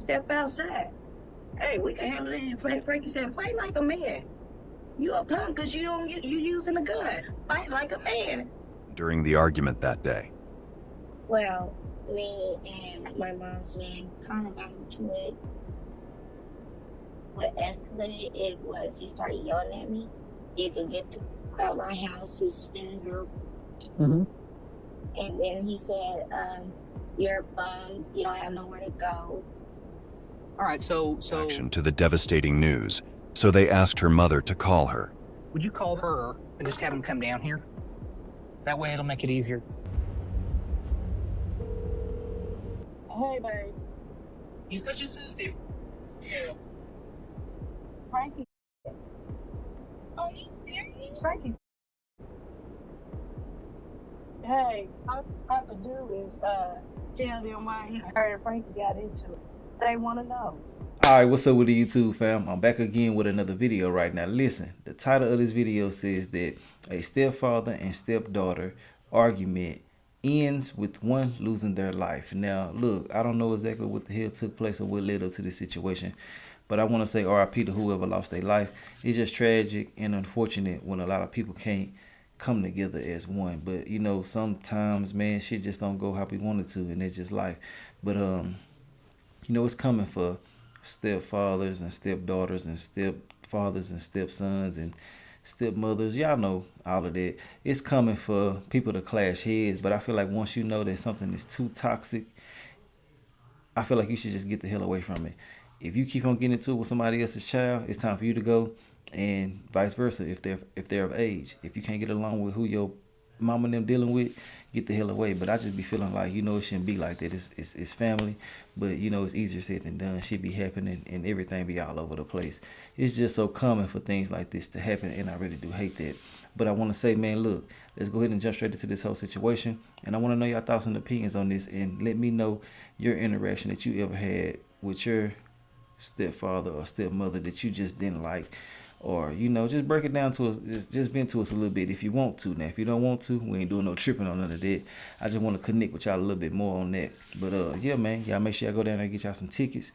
step outside. Hey, we can handle it. Frankie said, fight like a man. You a punk because you using a gun. Fight like a man. During the argument that day. Well, me and my mom's man kind of got into it. What escalated was he started yelling at me. You can get out my house, you stand up. And then he said, you're a bum, you don't have nowhere to go. All right, so Reaction to the devastating news, so they asked her mother to call her. Would you call her and just have him come down here? That way it'll make it easier. Hey, babe. You got your sister? Yeah. Frankie. Are you serious? Frankie. Hey, all I have to do is tell them why her and Frankie got into it. They want to know. Alright, what's up with the YouTube fam? I'm back again with another video right now. Listen, the title of this video says that a stepfather and stepdaughter argument ends with one losing their life. Now, look, I don't know exactly what the hell took place or what led up to this situation, but I want to say RIP to whoever lost their life. It's just tragic and unfortunate when a lot of people can't come together as one. But, you know, sometimes, man, shit just don't go how we want it to, and it's just life. But, you know, it's coming for stepfathers and stepdaughters and stepfathers and stepsons and stepmothers. Y'all know all of that. It's coming for people to clash heads, but I feel like once you know that something is too toxic, I feel like you should just get the hell away from it. If you keep on getting into it with somebody else's child, it's time for you to go, and vice versa if they're of age. If you can't get along with who your mama and them dealing with, get the hell away. But I just be feeling like, you know, it shouldn't be like that. It's family, but you know, it's easier said than done. Shit be happening and everything be all over the place. It's just so common for things like this to happen, and I really do hate that. But I want to say, man, look, let's go ahead and jump straight into this whole situation, and I want to know your thoughts and opinions on this, and let me know your interaction that you ever had with your stepfather or stepmother that you just didn't like. Or, you know, just break it down to us. Just been to us a little bit if you want to. Now, if you don't want to, we ain't doing no tripping on none of that. I just want to connect with y'all a little bit more on that. But, yeah, man, y'all make sure y'all go down there and get y'all some tickets.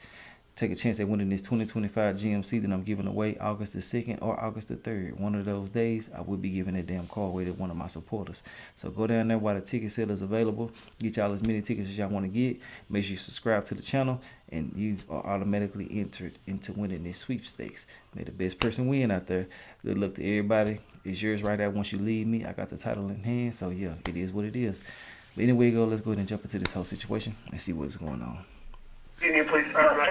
Take a chance at winning this 2025 GMC that I'm giving away August the 2nd or August the 3rd. One of those days, I will be giving that damn car away to one of my supporters. So go down there while the ticket sale is available. Get y'all as many tickets as y'all want to get. Make sure you subscribe to the channel, and you are automatically entered into winning this sweepstakes. May the best person win out there. Good luck to everybody. It's yours right out once you leave me. I got the title in hand, so yeah, it is what it is. But anyway, let's go ahead and jump into this whole situation and see what's going on. Can you please start right?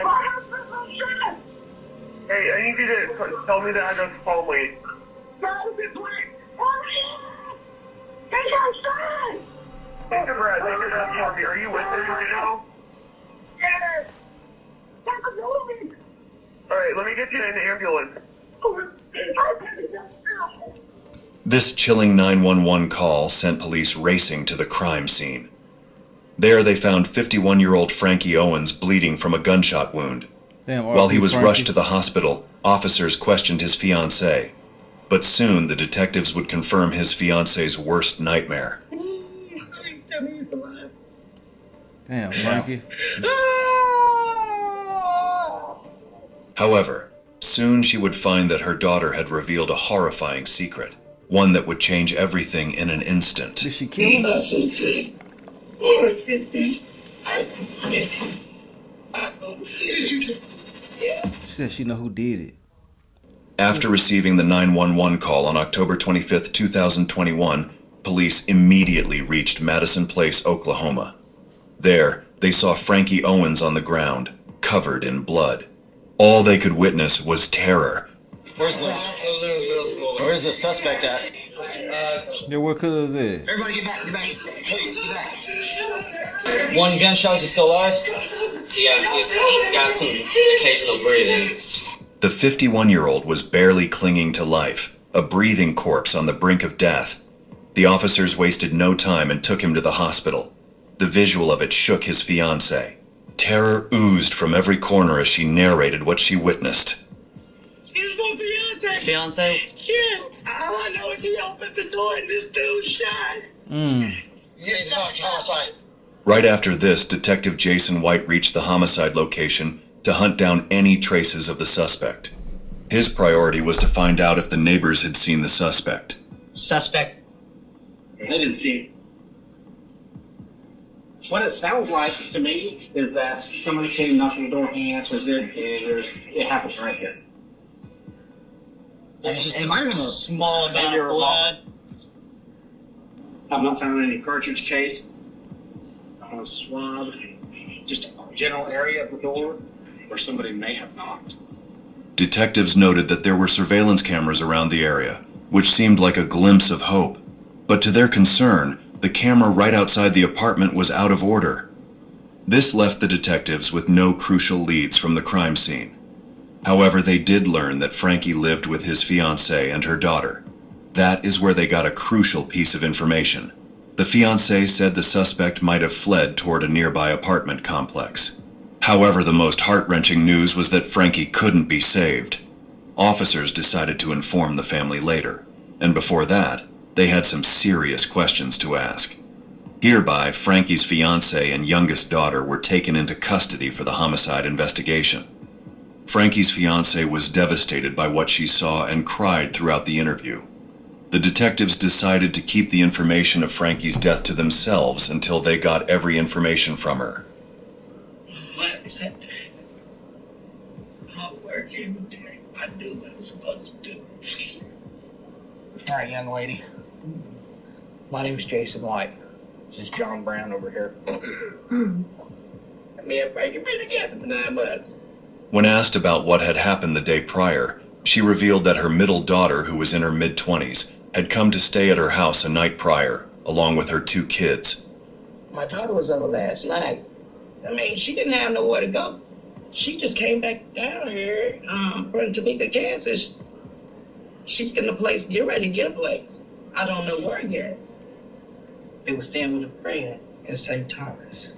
Hey, I need you to tell me the address hallway. Take a breath, take a breath for me. Are you with us right now? Yes. Alright, let me get you in the ambulance. This chilling 911 call sent police racing to the crime scene. There they found 51-year-old Frankie Owens bleeding from a gunshot wound. Damn, While he was Frankie. rushed to the hospital, officers questioned his fiancée. But soon the detectives would confirm his fiancée's worst nightmare. Damn, Frankie. However, soon she would find that her daughter had revealed a horrifying secret, one that would change everything in an instant. Did she kill him? She said she know who did it. After receiving the 911 call on October 25th, 2021, police immediately reached Madison Place, Oklahoma. There, they saw Frankie Owens on the ground, covered in blood. All they could witness was terror. Where's the suspect at? Yeah, where cuz is? Everybody get back, please, get back. One gunshot, is he still alive? Yeah, he's got some occasional breathing. The 51-year-old was barely clinging to life, a breathing corpse on the brink of death. The officers wasted no time and took him to the hospital. The visual of it shook his fiancée. Terror oozed from every corner as she narrated what she witnessed. He's my fiance. Fiance? Yeah. All I know is he opened the door and this dude shot. Yeah, no, homicide. Right after this, Detective Jason White reached the homicide location to hunt down any traces of the suspect. His priority was to find out if the neighbors had seen the suspect. Suspect. They didn't see it. What it sounds like to me is that somebody came knocking the door, he answers it, and it happens right here. Am I in a small amount of blood? I've not found any cartridge case, a swab, just a general area of the door where somebody may have knocked. Detectives noted that there were surveillance cameras around the area, which seemed like a glimpse of hope. But to their concern, the camera right outside the apartment was out of order. This left the detectives with no crucial leads from the crime scene. However, they did learn that Frankie lived with his fiancée and her daughter. That is where they got a crucial piece of information. The fiancée said the suspect might have fled toward a nearby apartment complex. However, the most heart-wrenching news was that Frankie couldn't be saved. Officers decided to inform the family later, and before that, they had some serious questions to ask. Hereby, Frankie's fiancée and youngest daughter were taken into custody for the homicide investigation. Frankie's fiancée was devastated by what she saw and cried throughout the interview. The detectives decided to keep the information of Frankie's death to themselves until they got every information from her. What is that? Hard work every day. I do what I'm supposed to do. All right, young lady. My name's Jason White. This is John Brown over here. Me and Frankie been together for 9 months. When asked about what had happened the day prior, she revealed that her middle daughter, who was in her mid-20s, had come to stay at her house a night prior, along with her 2 kids. My daughter was over last night. I mean, she didn't have nowhere to go. She just came back down here from Topeka, Kansas. She's getting a place, get ready to get a place. I don't know where yet. They were staying with a friend in St. Thomas.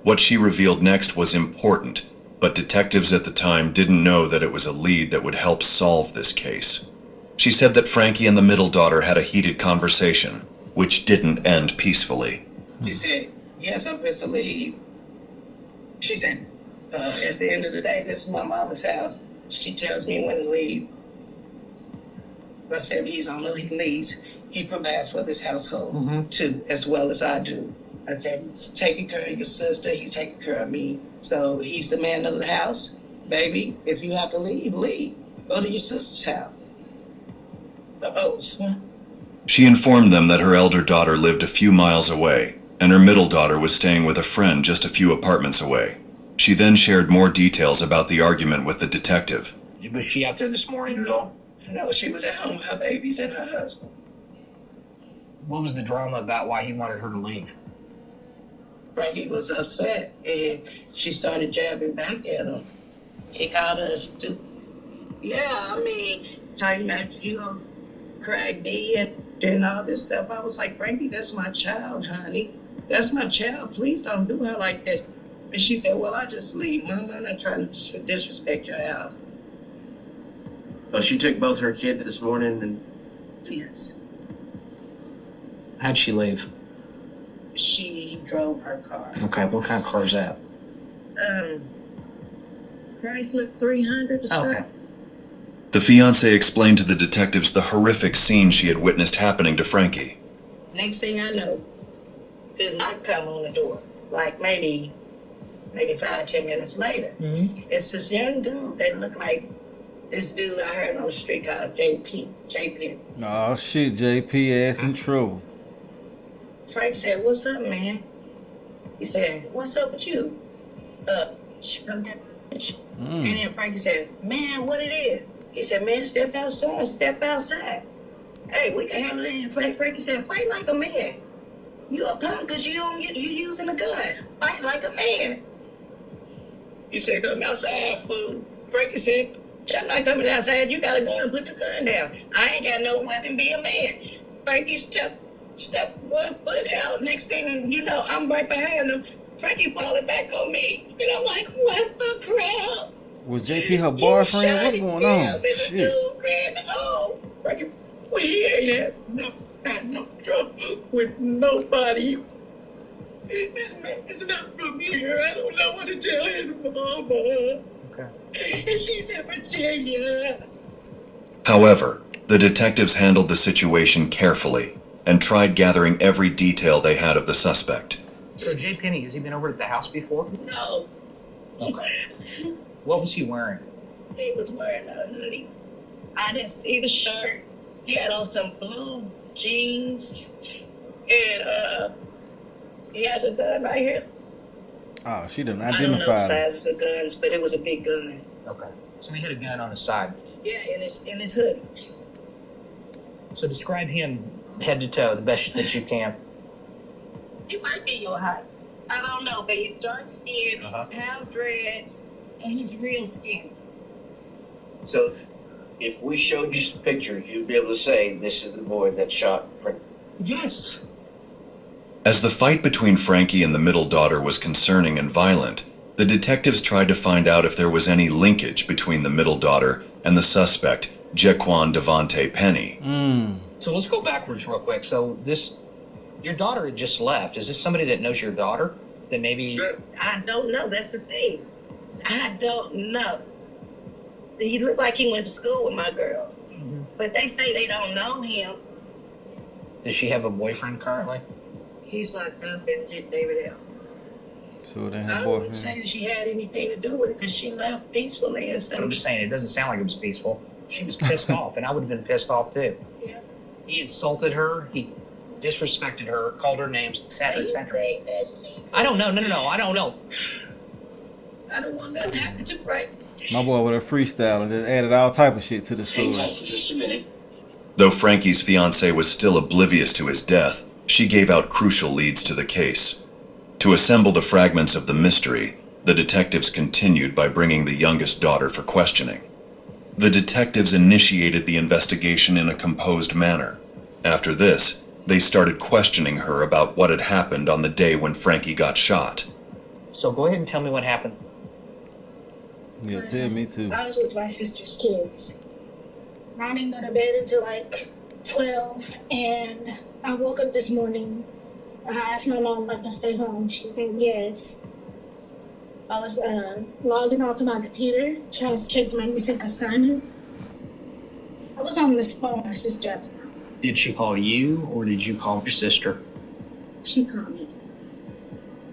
What she revealed next was important, but detectives at the time didn't know that it was a lead that would help solve this case. She said that Frankie and the middle daughter had a heated conversation, which didn't end peacefully. She said, yes, I'm supposed to leave. She said, at the end of the day, this is my mama's house. She tells me when to leave. I said, he's on the lease. He provides for this household, too, as well as I do. I said, he's taking care of your sister. He's taking care of me. So he's the man of the house. Baby, if you have to leave, leave. Go to your sister's house. She informed them that her elder daughter lived a few miles away, and her middle daughter was staying with a friend just a few apartments away. She then shared more details about the argument with the detective. Was she out there this morning? No, she was at home with her babies and her husband. What was the drama about why he wanted her to leave? Frankie was upset, and she started jabbing back at him. He called her stupid. Yeah, I mean, talking about you crack D and all this stuff. I was like, Frankie, that's my child, honey. That's my child. Please don't do her like that. And she said, well, I just leave. Mama, I'm not trying to disrespect your house. Oh, she took both her kids this morning and... Yes. How'd she leave? She drove her car. Okay, what kind of car is that? Chrysler 300 or something. Okay. The fiancé explained to the detectives the horrific scene she had witnessed happening to Frankie. Next thing I know, there's knock come on the door. Like maybe 5-10 minutes later. It's this young dude that looked like this dude I heard on the street called JP. Oh shit, JP ass in trouble. Frank said, what's up, man? He said, what's up with you? And then Frankie said, man, what it is? He said, man, step outside. Hey, we can handle it. Frankie said, fight like a man. You a punk because you using a gun. Fight like a man. He said, come outside, fool. Frankie said, I'm not coming outside. You got a gun, put the gun down. I ain't got no weapon, be a man. Frankie stepped 1 foot out. Next thing you know, I'm right behind him. Frankie falling back on me. And I'm like, what the crap? Was JP her boyfriend? What's going on? Shit. Frankie, we ain't had no trouble with nobody. This man is not from here. I don't know what to tell his mama. Okay. She's in Virginia. However, the detectives handled the situation carefully and tried gathering every detail they had of the suspect. So Jay Penny, has he been over at the house before? No. Okay. What was he wearing? He was wearing a hoodie. I didn't see the shirt. He had on some blue jeans. And he had a gun right here. Oh, she didn't I don't know identify him. sizes of guns, but it was a big gun. Okay. So he had a gun on his side. Yeah, in his hoodie. So describe him head to toe the best that you can. He might be your height. I don't know, but he's dark skinned, have dreads, and he's real skinny. So, if we showed you some pictures, you'd be able to say this is the boy that shot Frank. Yes. As the fight between Frankie and the middle daughter was concerning and violent, the detectives tried to find out if there was any linkage between the middle daughter and the suspect, Jequan Devonte Penny. So let's go backwards real quick. So your daughter had just left. Is this somebody that knows your daughter? That maybe... I don't know. That's the thing. I don't know. He looked like he went to school with my girls. Mm-hmm. But they say they don't know him. Does she have a boyfriend currently? He's locked up in David L. So they I have don't boyfriend. say that she had anything to do with it because she left peacefully and stuff. I'm just saying, it doesn't sound like it was peaceful. She was pissed off, and I would have been pissed off too. Yeah. He insulted her. He disrespected her, called her names, etc., etc. I don't know. No. I don't know. I don't want that to happen to Frank. My boy with a freestyle and then added all type of shit to the story. Just a minute. Though Frankie's fiancée was still oblivious to his death, she gave out crucial leads to the case. To assemble the fragments of the mystery, the detectives continued by bringing the youngest daughter for questioning. The detectives initiated the investigation in a composed manner. After this, they started questioning her about what had happened on the day when Frankie got shot. So go ahead and tell me what happened. Yeah, tell me too. I was with my sister's kids. I didn't go to bed until like 12, and I woke up this morning. I asked my mom if I could stay home. She said yes. I was logging onto my computer, trying to check my missing assignment. I was on this phone with my sister at the time. Did she call you, or did you call your sister? She called me.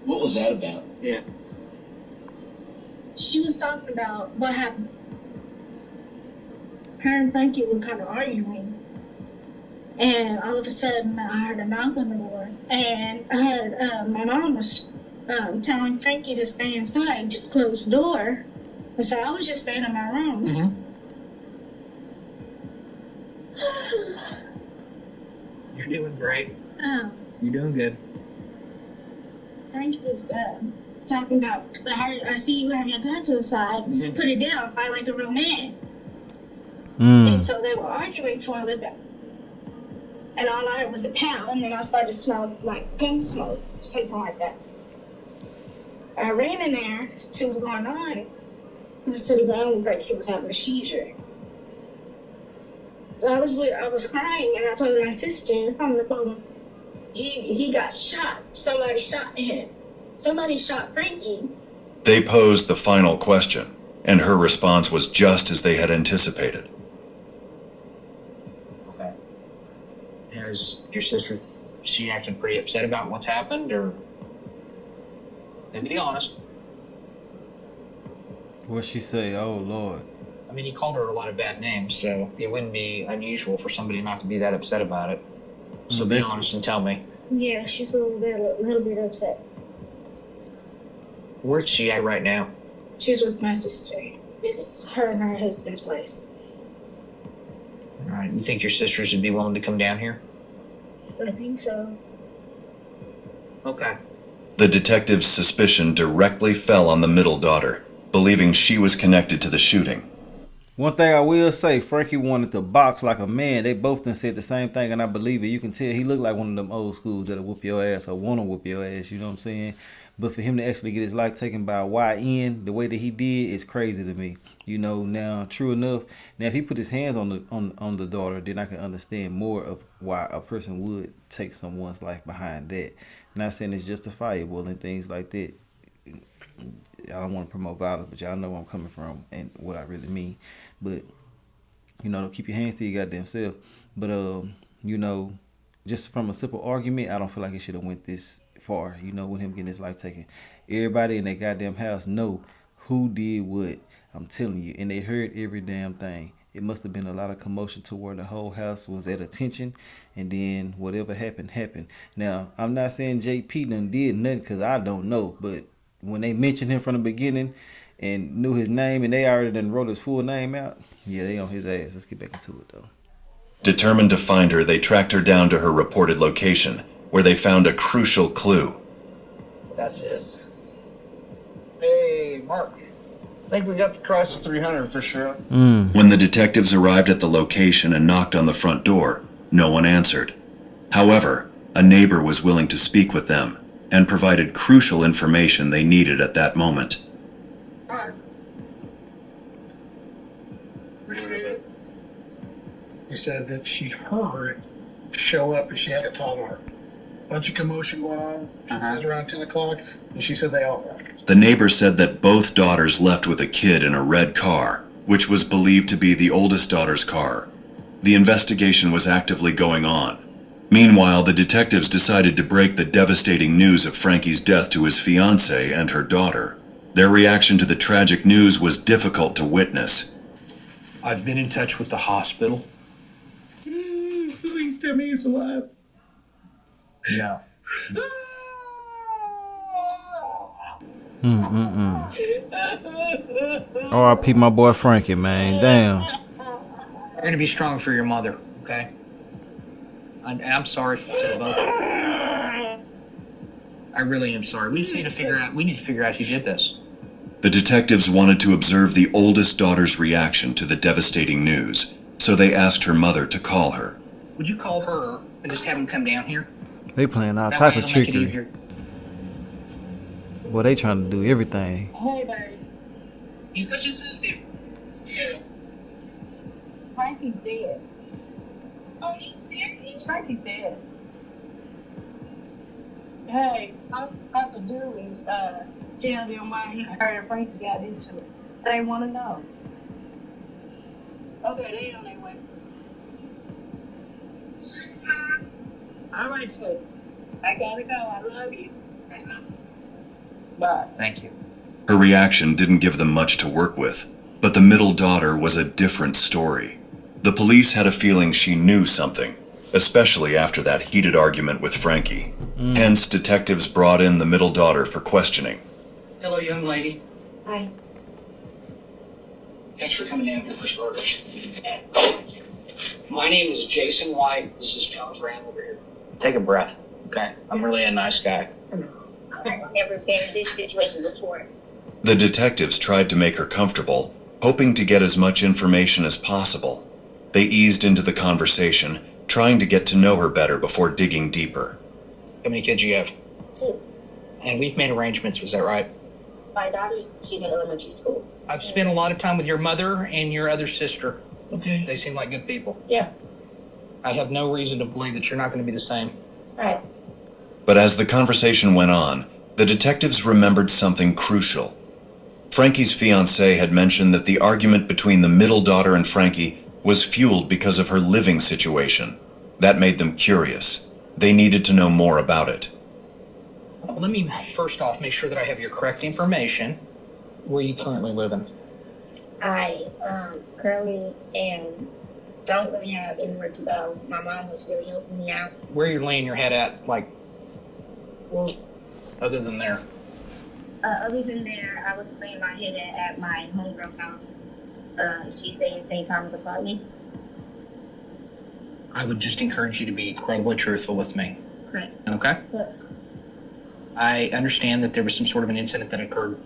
What was that about? Yeah. She was talking about what happened. Her and Frankie were kind of arguing. And all of a sudden, I heard a knock on the door. And I heard my mom was telling Frankie to stay inside, just close the door. And so I was just staying in my room. Mm-hmm. You're doing great. You're doing good. Frankie was talking about, I see you have your gun to the side. Mm-hmm. Put it down, fight like a real man. And so they were arguing for a little bit. And all I heard was a pound, and then I started to smell like gun smoke, something like that. I ran in there, see what was going on. It was to the ground, looked like he was having a seizure. So I was crying, and I told my sister on the phone, he got shot. Somebody shot him. Somebody shot Frankie. They posed the final question, and her response was just as they had anticipated. Okay. Has your sister, she acting pretty upset about what's happened, or? And be honest. What'd she say? Oh, Lord. I mean, he called her a lot of bad names, so it wouldn't be unusual for somebody not to be that upset about it. So be honest and tell me. Yeah, she's a little bit upset. Where's she at right now? She's with my sister. It's her and her husband's place. All right. You think your sisters would be willing to come down here? I think so. Okay. The detective's suspicion directly fell on the middle daughter, believing she was connected to the shooting. One thing I will say, Frankie wanted to box like a man. They both done said the same thing, and I believe it. You can tell he looked like one of them old schools that'll whoop your ass or want to whoop your ass, you know what I'm saying? But for him to actually get his life taken by a YN the way that he did is crazy to me. You know, now, true enough, now if he put his hands on the daughter, then I can understand more of why a person would take someone's life behind that. Not saying it's justifiable and things like that. I don't want to promote violence, but y'all know where I'm coming from and what I really mean. But you know, keep your hands to your goddamn self. But you know, just from a simple argument, I don't feel like it should have went this far. You know, with him getting his life taken, everybody in that goddamn house know who did what. I'm telling you, and they heard every damn thing. It must have been a lot of commotion to where the whole house was at attention, and then whatever happened, happened. Now, I'm not saying JP done did nothing because I don't know, but when they mentioned him from the beginning and knew his name and they already done wrote his full name out, yeah, they on his ass. Let's get back into it, though. Determined to find her, they tracked her down to her reported location, where they found a crucial clue. That's it. Hey, Mark. I think we got the Chrysler 300 for sure. When the detectives arrived at the location and knocked on the front door, no one answered. However, a neighbor was willing to speak with them and provided crucial information they needed at that moment. Hi. Appreciate it. He said that she heard show up and she had a toddler. Bunch of commotion going on. She says around 10 o'clock, and she said they all left. The neighbor said that both daughters left with a kid in a red car, which was believed to be the oldest daughter's car. The investigation was actively going on. Meanwhile, the detectives decided to break the devastating news of Frankie's death to his fiancée and her daughter. Their reaction to the tragic news was difficult to witness. I've been in touch with the hospital. Please tell me he's alive. No. R.I.P. my boy Frankie, man. Damn. You're going to be strong for your mother, okay? I'm sorry to the both of you. I really am sorry. We just need to figure out who did this. The detectives wanted to observe the oldest daughter's reaction to the devastating news, so they asked her mother to call her. Would you call her and just have him come down here? They playing all That type way of it'll make it trickery. easier. Well, they trying to do everything. Hey, babe. You got your sister? Yeah. Frankie's dead. Oh, you serious? Frankie's dead. Hey, all I have to do is tell them why her and Frankie got into it. They want to know. Okay, they on their way. All right, so I gotta go. I love you. Bye. Thank you. Her reaction didn't give them much to work with, but the middle daughter was a different story. The police had a feeling she knew something, especially after that heated argument with Frankie. Hence, detectives brought in the middle daughter for questioning. Hello, young lady. Hi. Thanks for coming in here for starters. My name is Jason White. This is John Brand over here. Take a breath, okay? I'm really a nice guy. I've never been in this situation before. The detectives tried to make her comfortable, hoping to get as much information as possible. They eased into the conversation, trying to get to know her better before digging deeper. How many kids you have? 2. And we've made arrangements, was that right? My daughter, she's in elementary school. I've spent a lot of time with your mother and your other sister. Okay. They seem like good people. Yeah. I have no reason to believe that you're not going to be the same. All right. But as the conversation went on, the detectives remembered something crucial. Frankie's fiancé had mentioned that the argument between the middle daughter and Frankie was fueled because of her living situation. That made them curious. They needed to know more about it. Let me first off make sure that I have your correct information. Where are you currently living? I currently don't really have anywhere to go. My mom was really helping me out. Where you're laying your head at, like, Well, other than there? other than there, I was laying my head at my homegirl's house. She stayed in St. Thomas Apartments. I would just encourage you to be incredibly truthful with me. Correct. Okay? Yes. I understand that there was some sort of an incident that occurred.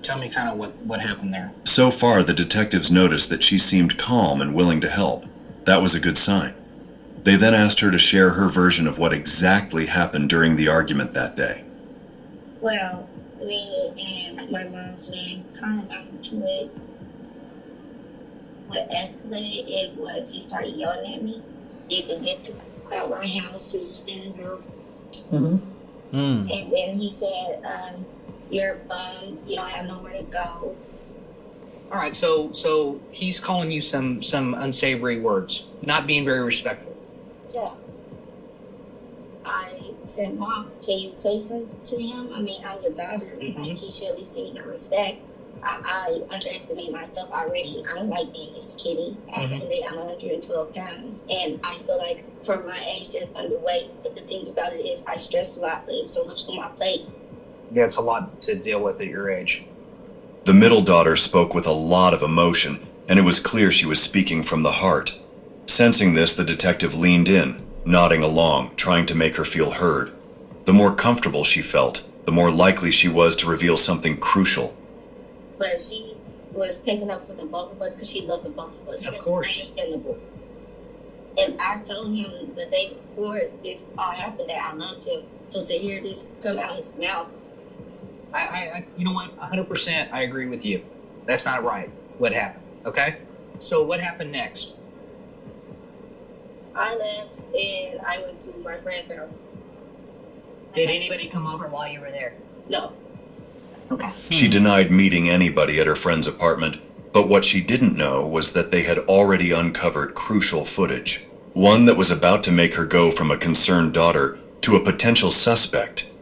Tell me kind of what happened there. So far, the detectives noticed that she seemed calm and willing to help. That was a good sign. They then asked her to share her version of what exactly happened during the argument that day. Well, me and my mom's man kind of got into it. What escalated was he started yelling at me. You can get to my house, you stand up. And then he said, you're a bum, you don't have nowhere to go. All right, so he's calling you some unsavory words, not being very respectful. Yeah. I said, Mom, can you say something to him? I mean, I'm your daughter. Mm-hmm. Like, he should at least give me that respect. I underestimate myself already. I don't like being this kitty. I'm 112 pounds. And I feel like for my age, that's underweight. But the thing about it is I stress a lot, but it's so much on my plate. Yeah, it's a lot to deal with at your age. The middle daughter spoke with a lot of emotion, and it was clear she was speaking from the heart. Sensing this, the detective leaned in, nodding along, trying to make her feel heard. The more comfortable she felt, the more likely she was to reveal something crucial. But she was taking up for the both of us because she loved the both of us. Of course. Understandable. And I told him the day before this all happened that I loved him. So to hear this come out his mouth. I you know what? 100% I agree with you. That's not right, what happened, okay? So what happened next? I left and I went to my friend's house. Did anybody come over while you were there? No. Okay. She denied meeting anybody at her friend's apartment, but what she didn't know was that they had already uncovered crucial footage. One that was about to make her go from a concerned daughter to a potential suspect.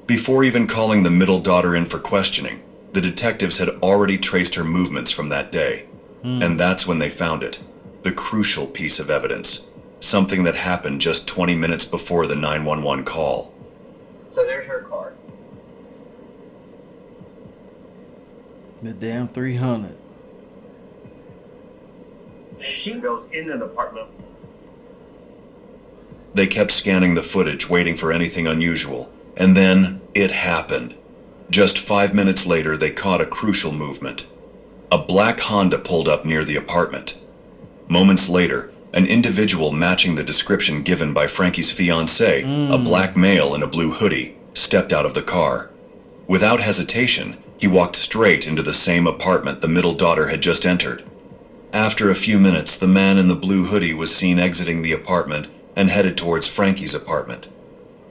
Before even calling the middle daughter in for questioning, the detectives had already traced her movements from that day. And that's when they found it. The crucial piece of evidence. Something that happened just 20 minutes before the 911 call. So there's her card. The damn 300. She goes in an apartment. They kept scanning the footage, waiting for anything unusual. And then it happened. Just 5 minutes later, they caught a crucial movement. A black Honda pulled up near the apartment. Moments later, an individual matching the description given by Frankie's fiancée, a black male in a blue hoodie, stepped out of the car. Without hesitation, he walked straight into the same apartment the middle daughter had just entered. After a few minutes, the man in the blue hoodie was seen exiting the apartment and headed towards Frankie's apartment.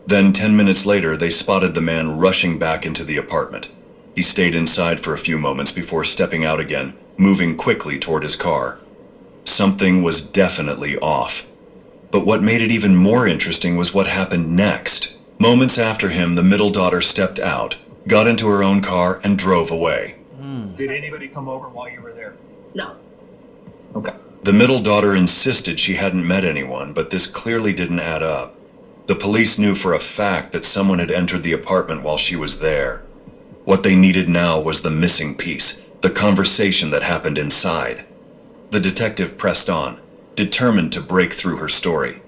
Then 10 minutes later, they spotted the man rushing back into the apartment. He stayed inside for a few moments before stepping out again, moving quickly toward his car. Something was definitely off. But what made it even more interesting was what happened next. Moments after him, the middle daughter stepped out, got into her own car, and drove away. Did anybody come over while you were there? No. Okay. The middle daughter insisted she hadn't met anyone, but this clearly didn't add up. The police knew for a fact that someone had entered the apartment while she was there. What they needed now was the missing piece, the conversation that happened inside. The detective pressed on, determined to break through her story.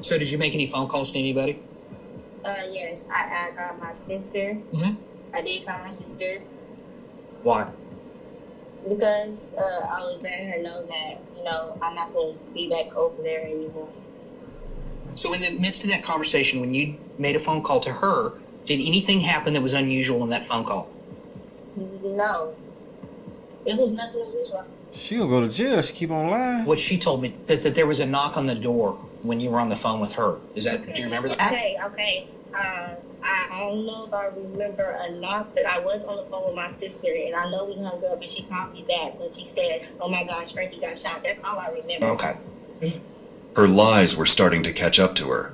So did you make any phone calls to anybody? Yes, I called my sister. I did call my sister. Why? Because I was letting her know that, I'm not going to be back over there anymore. So in the midst of that conversation, when you made a phone call to her, did anything happen that was unusual in that phone call? No. It was nothing unusual. She gonna go to jail. She keep on lying. What she told me, that there was a knock on the door when you were on the phone with her. Is that, do you remember that? Okay. I don't know if I remember a knock, but I was on the phone with my sister, and I know we hung up, and she called me back, and she said, oh my gosh, Frankie got shot. That's all I remember. Okay. Her lies were starting to catch up to her.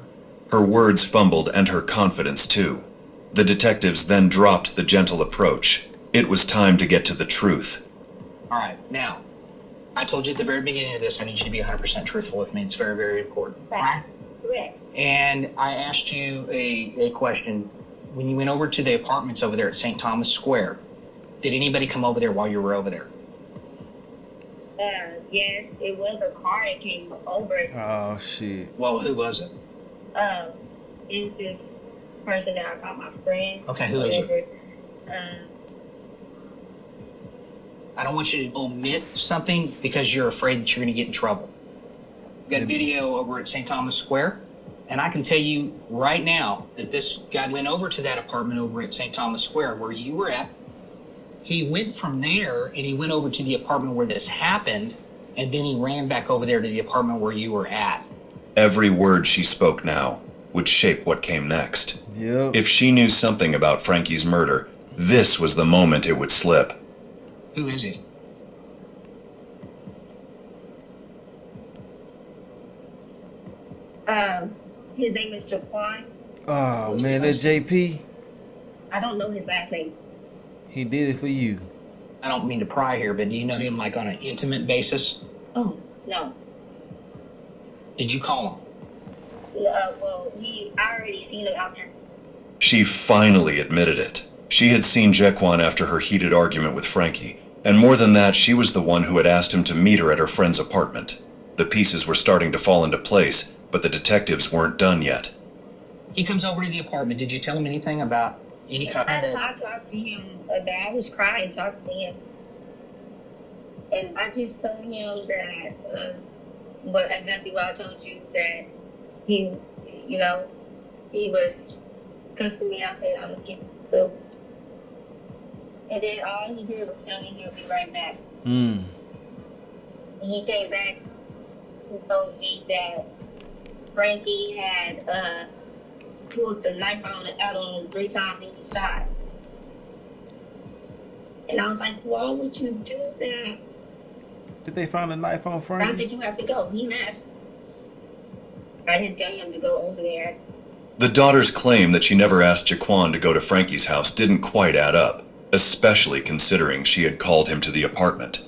Her words fumbled and her confidence too. The detectives then dropped the gentle approach. It was time to get to the truth. All right, now, I told you at the very beginning of this, I need you to be 100% truthful with me. It's very, very important. Right. Correct. And I asked you a question. When you went over to the apartments over there at St. Thomas Square, did anybody come over there while you were over there? Yes, it was a car that came over. Oh, shit. Well, who was it? It was this person that I called my friend. Okay, who is it? I don't want you to omit something because you're afraid that you're going to get in trouble. We got video over at St. Thomas Square, and I can tell you right now that this guy went over to that apartment over at St. Thomas Square where you were at. He went from there, and he went over to the apartment where this happened, and then he ran back over there to the apartment where you were at. Every word she spoke now would shape what came next. Yep. If she knew something about Frankie's murder, This was the moment it would slip. Who is he? His name is Jequan. Oh man, that's JP. I don't know his last name. He did it for you. I don't mean to pry here, but do you know him like on an intimate basis? Oh, no. Did you call him? Well, I already seen him out there. She finally admitted it. She had seen Jequan after her heated argument with Frankie, and more than that, she was the one who had asked him to meet her at her friend's apartment. The pieces were starting to fall into place, but the detectives weren't done yet. He comes over to the apartment. Did you tell him anything about any kind of... I talked to him about, I was crying talking to him. And I just told him that, exactly what I told you, that he was cussing me. I said I was getting so. And then all he did was tell me he'll be right back. He came back and told me that Frankie had pulled the knife out on him 3 times and he shot. And I was like, why would you do that? Did they find a knife on Frankie? I said, you have to go. He left. I didn't tell him to go over there. The daughter's claim that she never asked Jequan to go to Frankie's house didn't quite add up, especially considering she had called him to the apartment.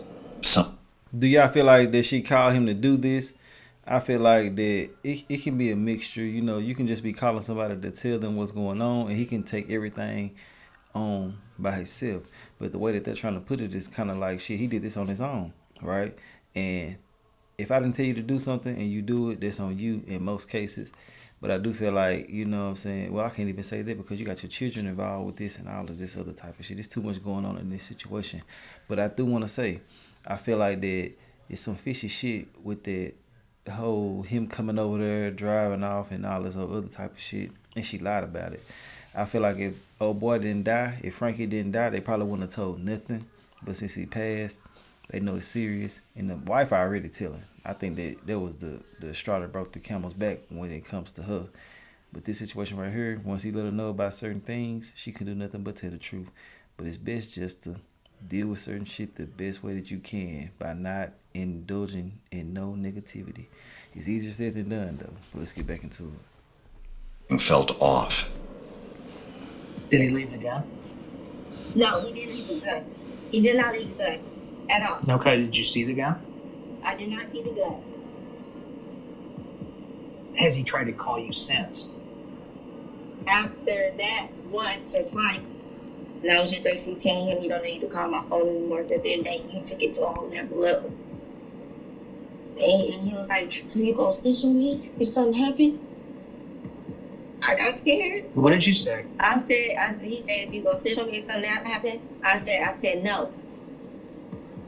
Do y'all feel like that she called him to do this? I feel like that it can be a mixture. You know, you can just be calling somebody to tell them what's going on, and he can take everything on by himself. But the way that they're trying to put it is kind of like, shit, he did this on his own, right? And if I didn't tell you to do something and you do it, that's on you in most cases. But I do feel like, you know what I'm saying, well, I can't even say that because you got your children involved with this and all of this other type of shit. There's too much going on in this situation. But I do want to say, I feel like that it's some fishy shit with that whole him coming over there, driving off and all this other type of shit. And she lied about it. I feel like if old boy didn't die, if Frankie didn't die, they probably wouldn't have told nothing. But since he passed, they know it's serious. And the wife already telling. I think that was the straw that broke the camel's back when it comes to her. But this situation right here, once he let her know about certain things, she could do nothing but tell the truth. But it's best just to deal with certain shit the best way that you can by not indulging in no negativity. It's easier said than done, though. But let's get back into it. Felt off. Did he leave the gun? No, he didn't leave the gun. He did not leave the gun at all. Okay, did you see the gun? I did not see the gun. Has he tried to call you since? After that, once or twice, and I was just basically telling him, you don't need to call my phone anymore. Because then he took it to a whole nother level. And he was like, so you gonna snitch on me if something happened? I got scared. What did you say? I said, he says, you gonna snitch on me if something happened? I said no.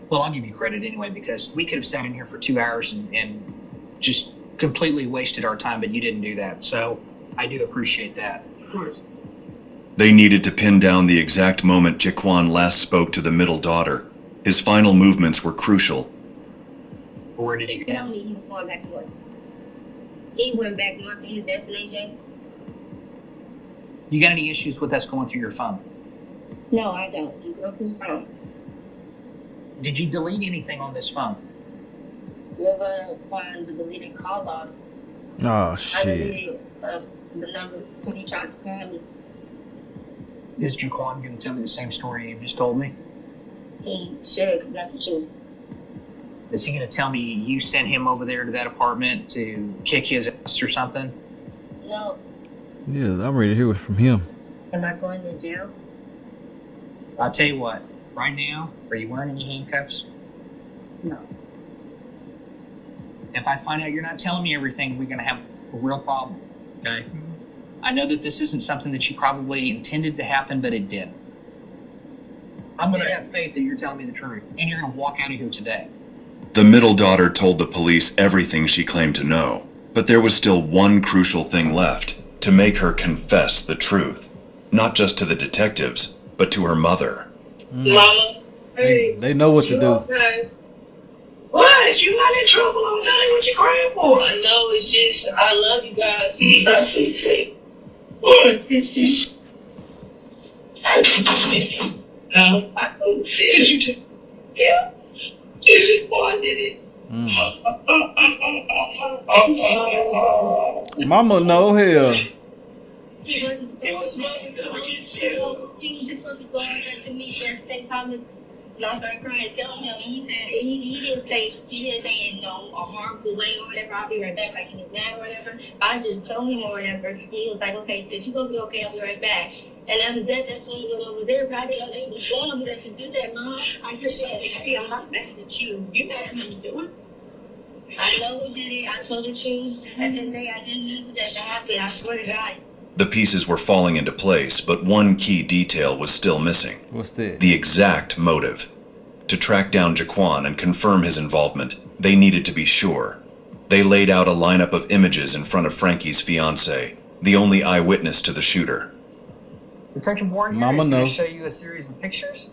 Well, I'll give you credit anyway, because we could have sat in here for 2 hours and just completely wasted our time, but you didn't do that. So I do appreciate that. Of course. They needed to pin down the exact moment Jequan last spoke to the middle daughter. His final movements were crucial. Where did he go? Tell me he was going back north. He went back north to his destination. You got any issues with us going through your phone? No, I don't. You go through the phone. Did you delete anything on this phone? You ever find the deleted call log? Oh, shit. I deleted the number because he tried to call me. Is Jequan going to tell me the same story you just told me? He should, because that's the truth. Is he going to tell me you sent him over there to that apartment to kick his ass or something? No. Yeah, I'm ready to hear it from him. Am I going to jail? I'll tell you what. Right now, are you wearing any handcuffs? No. If I find out you're not telling me everything, we're going to have a real problem, okay? I know that this isn't something that you probably intended to happen, but it did. I'm going to have faith that you're telling me the truth, and you're going to walk out of here today. The middle daughter told the police everything she claimed to know, but there was still one crucial thing left, to make her confess the truth. Not just to the detectives, but to her mother. Mama, hey, they know what to do. Okay? What? You not in trouble on nothing? What you crying for? I know, it's just, I love you guys. That's what you say. What? Did you take? Yeah. Is it? Boy, did it? Mama, no hell. He was supposed to go. He was supposed to go on to me at the same time. And I started crying, telling him. He said he didn't say in no a harmful way or whatever. I'll be right back, like he was mad or whatever. I just told him or whatever. He was like, okay, sis, you gonna be okay. I'll be right back. And after that, that's when he went over there. But I didn't know they was going over there to do that, Mom. I just said, hey, I'm not mad at you. You mad at me doing? I know who did it. I told the truth. At the day, I didn't know that happened. I swear to God. The pieces were falling into place, but one key detail was still missing. What's that? The exact motive. To track down Jequan and confirm his involvement, they needed to be sure. They laid out a lineup of images in front of Frankie's fiancée, the only eyewitness to the shooter. Detective Warren here is going to show you a series of pictures.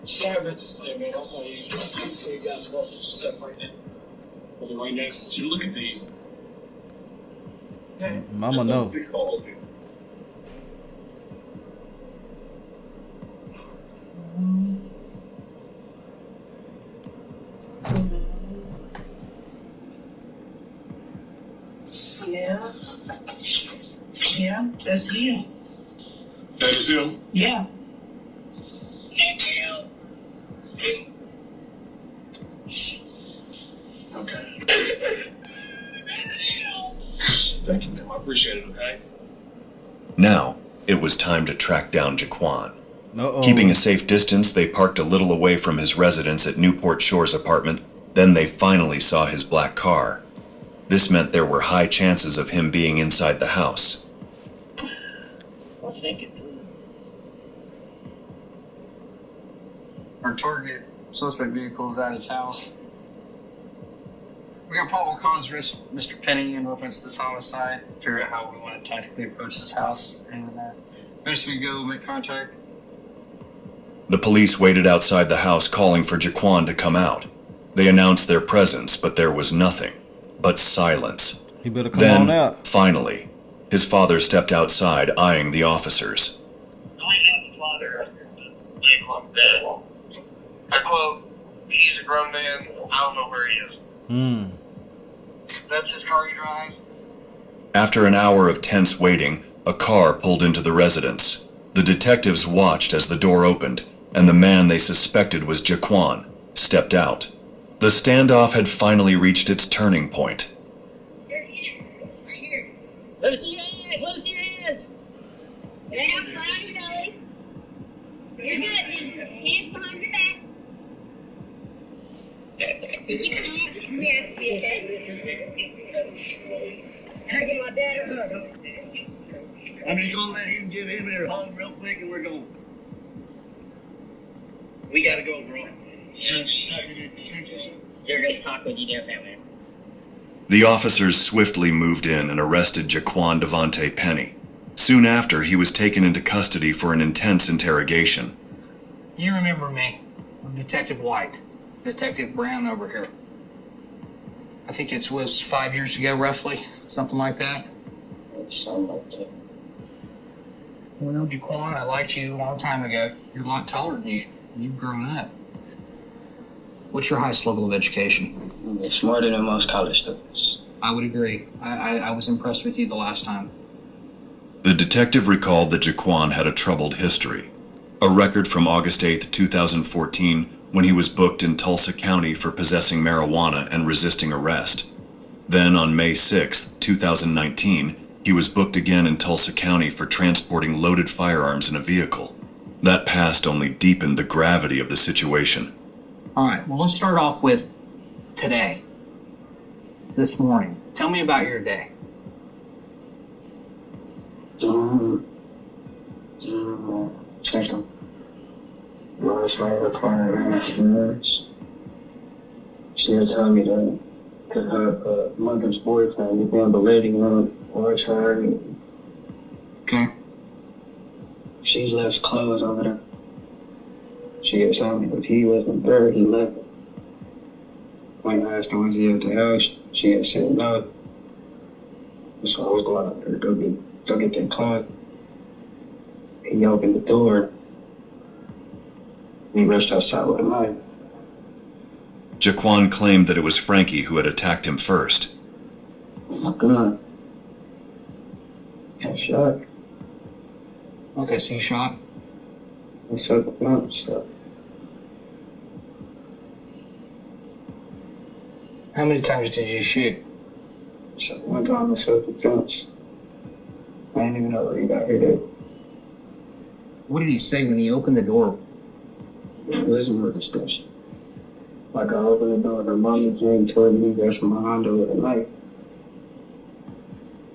Sorry about this thing, man. I saw you guys go through some stuff like that. But right now, you look at these. Mama, no. Yeah. Yeah, that's him. That is him? Yeah. Okay. Thank you, man. I appreciate it, okay? Now, it was time to track down Jequan. Uh-oh. Keeping a safe distance, they parked a little away from his residence at Newport Shores Apartments. Then they finally saw his black car. This meant there were high chances of him being inside the house. I think it's Our target suspect vehicle is at his house. We got probable cause for Mr. Penny in reference to this homicide. Figure out how we want to tactically approach this house and eventually go make contact. The police waited outside the house calling for Jequan to come out. They announced their presence, but there was nothing but silence. He better come on out. Finally, his father stepped outside, eyeing the officers. He's a grown man. I don't know where he is. That's his car you drive? After an hour of tense waiting, a car pulled into the residence. The detectives watched as the door opened, and the man they suspected was Jequan stepped out. The standoff had finally reached its turning point. Let me see your hands. Let me see your hands. Hands behind your belly. You're good. Hands behind your back. Yes, Can I get my dad a hug? I'm just gonna let him give him a hug real quick and we're going. We gotta go, bro. You're gonna talk with you downtown, man. The officers swiftly moved in and arrested Jequan Devonte Penny. Soon after, he was taken into custody for an intense interrogation. You remember me. I'm Detective White. Detective Brown over here. I think it was 5 years ago, roughly. Something like that. Something like that. Well, Jequan, I liked you a long time ago. You're a lot taller than you. You've grown up. What's your highest level of education? You're smarter than most college students. I would agree. I was impressed with you the last time. The detective recalled that Jequan had a troubled history. A record from August 8, 2014, when he was booked in Tulsa County for possessing marijuana and resisting arrest. Then on May 6, 2019, he was booked again in Tulsa County for transporting loaded firearms in a vehicle. That past only deepened the gravity of the situation. All right, well, let's start off with today. This morning. Tell me about your day. Second. Last night her car ran into the nurse. She was telling me that her mother's boyfriend was in the waiting room was her. Okay. She left clothes over there. She had told me that he wasn't there, he left. When I asked her was he at the house, she had said no. So I was going out there to go get that clothes. He opened the door. He rushed outside with a knife. Jequan claimed that it was Frankie who had attacked him first. My gun. I shot. Okay, so you shot? I shot the gun, so. How many times did you shoot? So one time I shot the guns. I didn't even know where he got hit at. What did he say when he opened the door? Listen to the discussion. Like I opened the door, her mom's ran toward me, rushed behind her with a knife.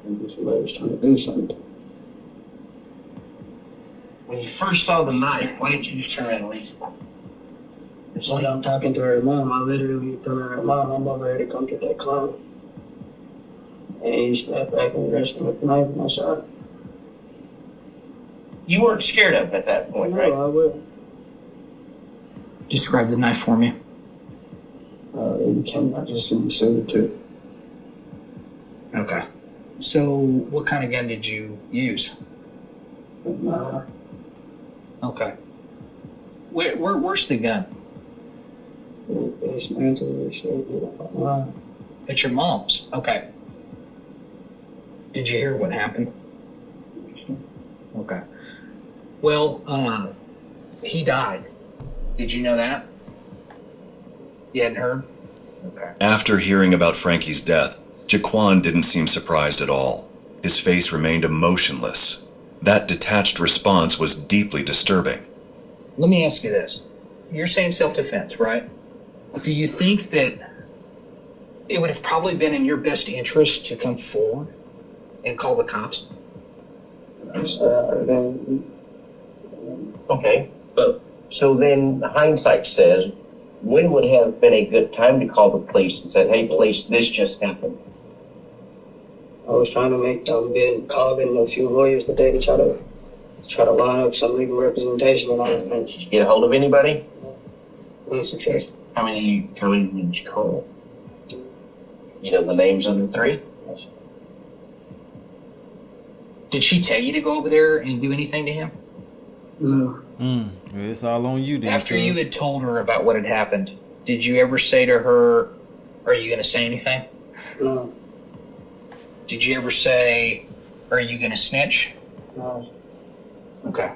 And this lady was trying to do something. When you first saw the knife, why didn't you just turn around and leave? It's like I'm talking to her mom. I literally told her, Mom, I'm over here to come get that clothes. And he snapped back and rushed me with the knife and I shot her. You weren't scared of it at that point, right? No, I will. Describe the knife for me. It came out just in the center too. Okay. So, what kind of gun did you use? Okay. Where's the gun? It's mantle. It's your mom's. Okay. Did you hear what happened? Okay. Well, he died. Did you know that? You hadn't heard? Okay. After hearing about Frankie's death, Jequan didn't seem surprised at all. His face remained emotionless. That detached response was deeply disturbing. Let me ask you this. You're saying self-defense, right? Do you think that it would have probably been in your best interest to come forward and call the cops? Okay, but so then hindsight says, when would have been a good time to call the police and say, hey, police, this just happened? I was trying to make them bid, calling a few lawyers today to try to line up some legal representation and all that. Did you get a hold of anybody? No success. How many did you call? You know the names of the three? Did she tell you to go over there and do anything to him? No. It's all on you then. After you had told her about what had happened, did you ever say to her, are you going to say anything? No. Did you ever say, are you going to snitch? No. Okay.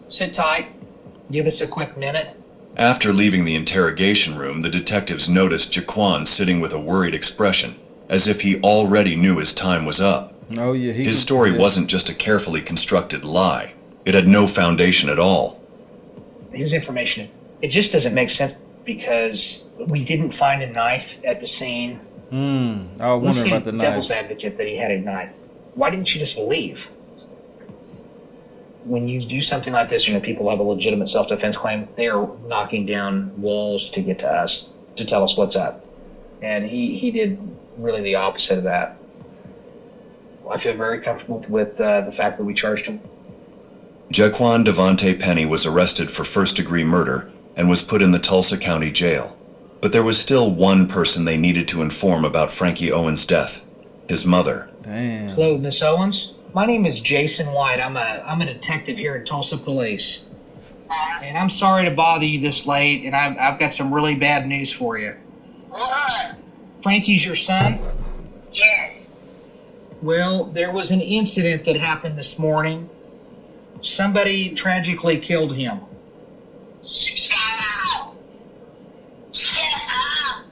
Sit tight. Give us a quick minute. After leaving the interrogation room, the detectives noticed Jequan sitting with a worried expression, as if he already knew his time was up. Oh, yeah. His story wasn't just a carefully constructed lie. It had no foundation at all. His information, it just doesn't make sense because we didn't find a knife at the scene. I was wondering about the knife. Devil's advocate that he had a knife. Why didn't you just leave? When you do something like this, people have a legitimate self-defense claim, they are knocking down walls to get to us, to tell us what's up. And he did really the opposite of that. I feel very comfortable with the fact that we charged him. Jequan Devonte Penny was arrested for first-degree murder and was put in the Tulsa County Jail. But there was still one person they needed to inform about Frankie Owens' death: his mother. Damn. Hello, Miss Owens. My name is Jason White. I'm a detective here at Tulsa Police. And I'm sorry to bother you this late, and I've got some really bad news for you. What? Frankie's your son? Yes. Well, there was an incident that happened this morning. Somebody tragically killed him. Shut up. Shut up.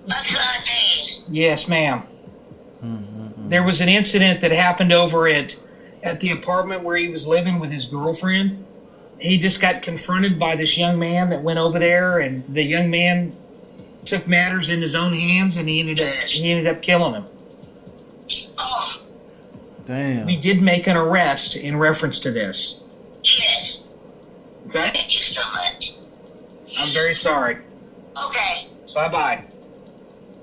What's going on? Yes, ma'am. There was an incident that happened over at the apartment where he was living with his girlfriend. He just got confronted by this young man that went over there, and the young man took matters in his own hands, and he ended up killing him. Oh, Damn. We did make an arrest in reference to this. yes. Okay? Thank you so much. I'm very sorry. Okay. Bye-bye.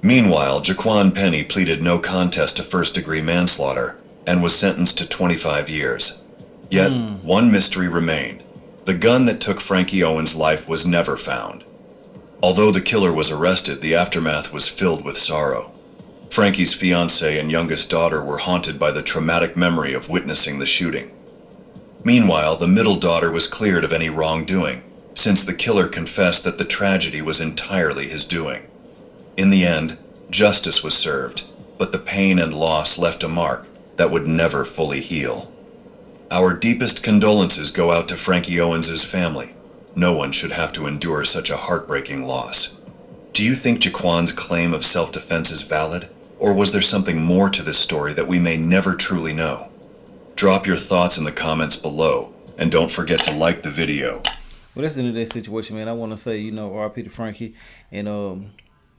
Meanwhile, Jequan Penny pleaded no contest to first-degree manslaughter and was sentenced to 25 years. Yet, one mystery remained. The gun that took Frankie Owens' life was never found. Although the killer was arrested, the aftermath was filled with sorrow. Frankie's fiancée and youngest daughter were haunted by the traumatic memory of witnessing the shooting. Meanwhile, the middle daughter was cleared of any wrongdoing, since the killer confessed that the tragedy was entirely his doing. In the end, justice was served, but the pain and loss left a mark that would never fully heal. Our deepest condolences go out to Frankie Owens' family. No one should have to endure such a heartbreaking loss. Do you think Jequan's claim of self-defense is valid, or was there something more to this story that we may never truly know? Drop your thoughts in the comments below, and don't forget to like the video. Well, that's the end of that situation, man. I want to say, you know, RP to Frankie, and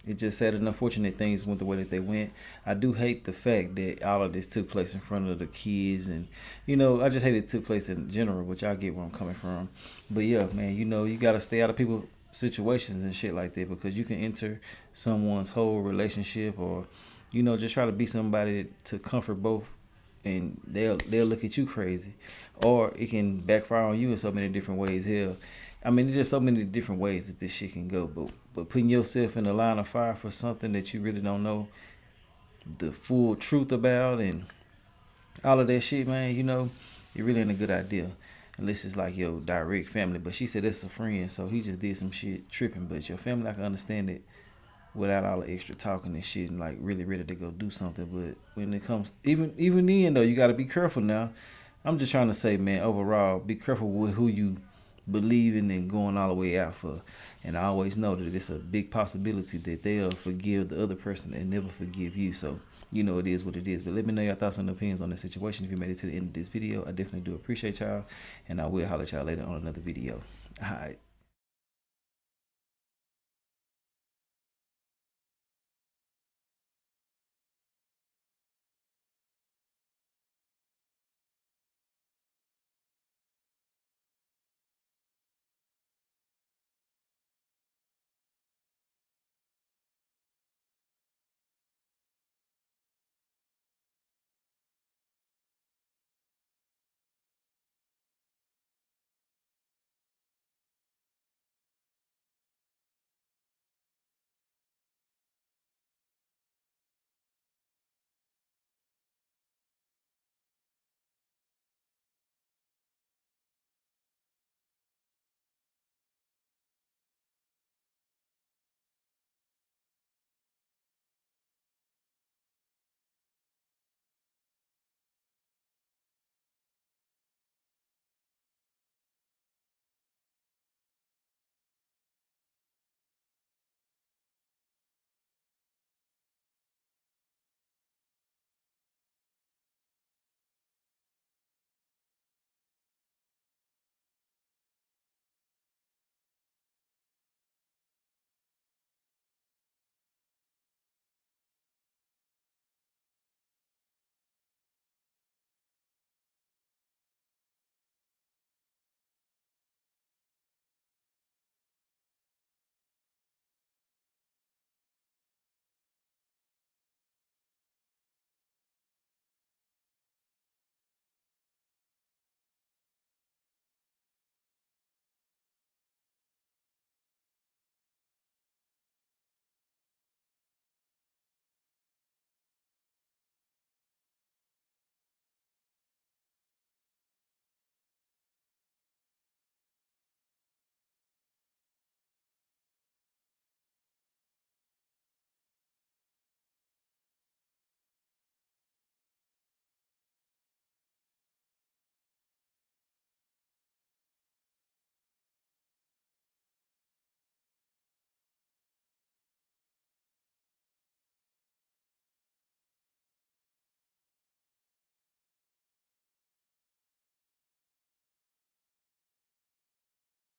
it just sad and unfortunate things went the way that they went. I do hate the fact that all of this took place in front of the kids, and you know, I just hate it took place in general, which I get where I'm coming from. But yeah, man, you know, you gotta stay out of people's situations and shit like that, because you can enter someone's whole relationship, or you know, just try to be somebody to comfort both, and they'll look at you crazy, or it can backfire on you in so many different ways. Hell, I mean, there's just so many different ways that this shit can go. But putting yourself in the line of fire for something that you really don't know the full truth about and all of that shit, man, you know, it really ain't a good idea. Unless it's like your direct family. But she said it's a friend, so he just did some shit tripping. But your family, I can understand it without all the extra talking and shit, and like really ready to go do something. But when it comes, even then though, you got to be careful now. I'm just trying to say, man, overall, be careful with who you believe in and going all the way out for. And I always know that it's a big possibility that they'll forgive the other person and never forgive you. So, you know, it is what it is. But let me know your thoughts and opinions on the situation. If you made it to the end of this video, I definitely do appreciate y'all. And I will holler at y'all later on another video. All right.